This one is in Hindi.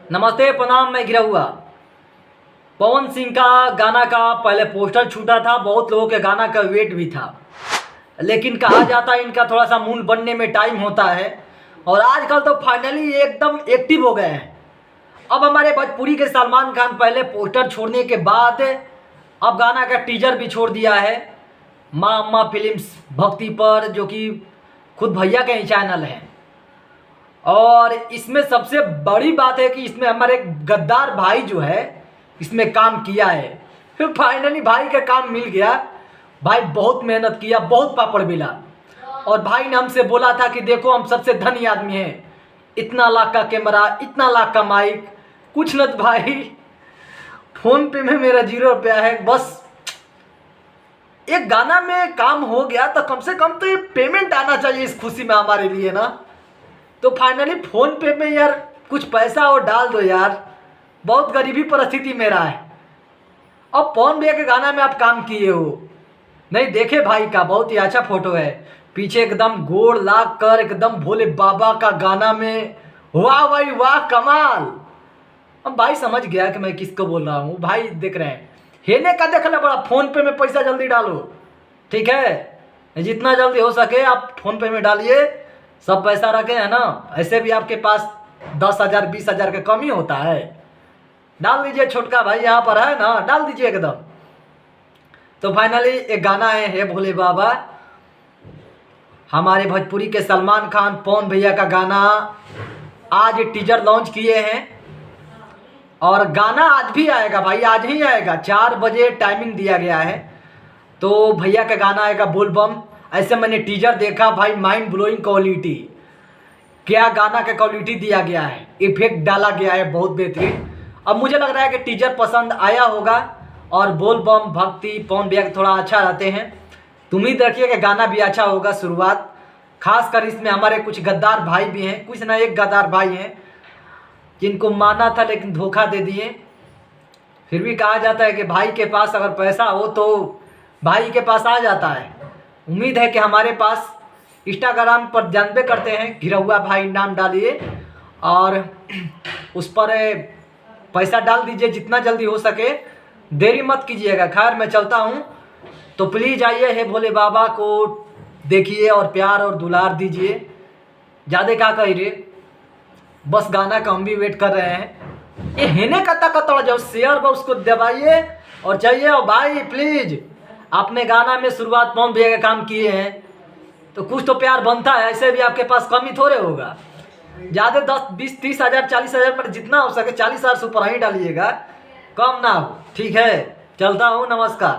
नमस्ते प्रणाम, मैं गिरा हुआ पवन सिंह का गाना का पहले पोस्टर छूटा था। बहुत लोगों के गाना का वेट भी था, लेकिन कहा जाता है इनका थोड़ा सा मूल बनने में टाइम होता है। और आजकल तो फाइनली एकदम एक्टिव हो गए हैं। अब हमारे भोजपुरी के सलमान खान पहले पोस्टर छोड़ने के बाद अब गाना का टीजर भी छोड़ दिया है माँ अम्मा फिल्म्स भक्ति पर, जो कि खुद भैया के ही चैनल है। और इसमें सबसे बड़ी बात है कि इसमें हमारे गद्दार भाई जो है इसमें काम किया है। फिर फाइनली भाई का काम मिल गया। भाई बहुत मेहनत किया, बहुत पापड़ बेला, और भाई ने हमसे बोला था कि देखो हम सबसे धनी आदमी हैं, इतना लाख का कैमरा, इतना लाख का माइक, कुछ न तो भाई फोन पे में मेरा 0 रुपया है। बस एक गाना में काम हो गया तो कम से कम तो ये पेमेंट आना चाहिए इस खुशी में हमारे लिए ना। तो फाइनली फ़ोन पे में यार कुछ पैसा और डाल दो यार, बहुत गरीबी परिस्थिति में रहा है। अब पवन भैया के गाना में आप काम किए हो, नहीं देखे भाई का बहुत ही अच्छा फोटो है, पीछे एकदम गोड़ लाग कर एकदम भोले बाबा का गाना में, वाह भाई वाह कमाल। अब भाई समझ गया कि मैं किसको बोल रहा हूँ। भाई देख रहे हैं हेने का देखना बड़ा, फ़ोन पे में पैसा जल्दी डालो, ठीक है, जितना जल्दी हो सके आप फ़ोन पे में डालिए। सब पैसा रखे हैं ना, ऐसे भी आपके पास 10,000 20,000 का कम ही होता है। डाल दीजिए, छोटका भाई यहाँ पर है ना, डाल दीजिए एकदम। तो फाइनली एक गाना है हे भोले बाबा, हमारे भोजपुरी के सलमान खान पवन भैया का गाना आज टीजर लॉन्च किए हैं। और गाना आज भी आएगा भाई, आज ही आएगा, 4 बजे टाइमिंग दिया गया है। तो भैया का गाना आएगा बोल बम। ऐसे मैंने टीजर देखा भाई, माइंड ब्लोइंग क्वालिटी, क्या गाना का क्वालिटी दिया गया है, इफेक्ट डाला गया है, बहुत बेहतरीन। अब मुझे लग रहा है कि टीजर पसंद आया होगा। और बोल बम भक्ति पवन भैया थोड़ा अच्छा रहते हैं, तुम ही देखिए कि गाना भी अच्छा होगा। शुरुआत खासकर इसमें हमारे कुछ गद्दार भाई भी हैं, कुछ ना एक गद्दार भाई हैं जिनको माना था लेकिन धोखा दे दिए। फिर भी कहा जाता है कि भाई के पास अगर पैसा हो तो भाई के पास आ जाता है। उम्मीद है कि हमारे पास इंस्टाग्राम पर जानबे करते हैं, घिरा हुआ भाई नाम डालिए और उस पर पैसा डाल दीजिए जितना जल्दी हो सके, देरी मत कीजिएगा। खैर मैं चलता हूँ, तो प्लीज़ आइए हे भोले बाबा को देखिए और प्यार और दुलार दीजिए। ज़्यादा क्या कह रहे, बस गाना का हम भी वेट कर रहे हैं। ये हेने का तोड़ा जाओ शेयर पर उसको दबाइए और चाहिए। और भाई प्लीज़, आपने गाना में शुरुआत पवन भैया का काम किए हैं तो कुछ तो प्यार बनता है, ऐसे भी आपके पास कमी थोड़े होगा। ज़्यादा 10 20 30 हज़ार 40 हज़ार पर जितना हो सके 40,000 से ऊपर ही डालिएगा, कम ना हो, ठीक है। चलता हूँ, नमस्कार।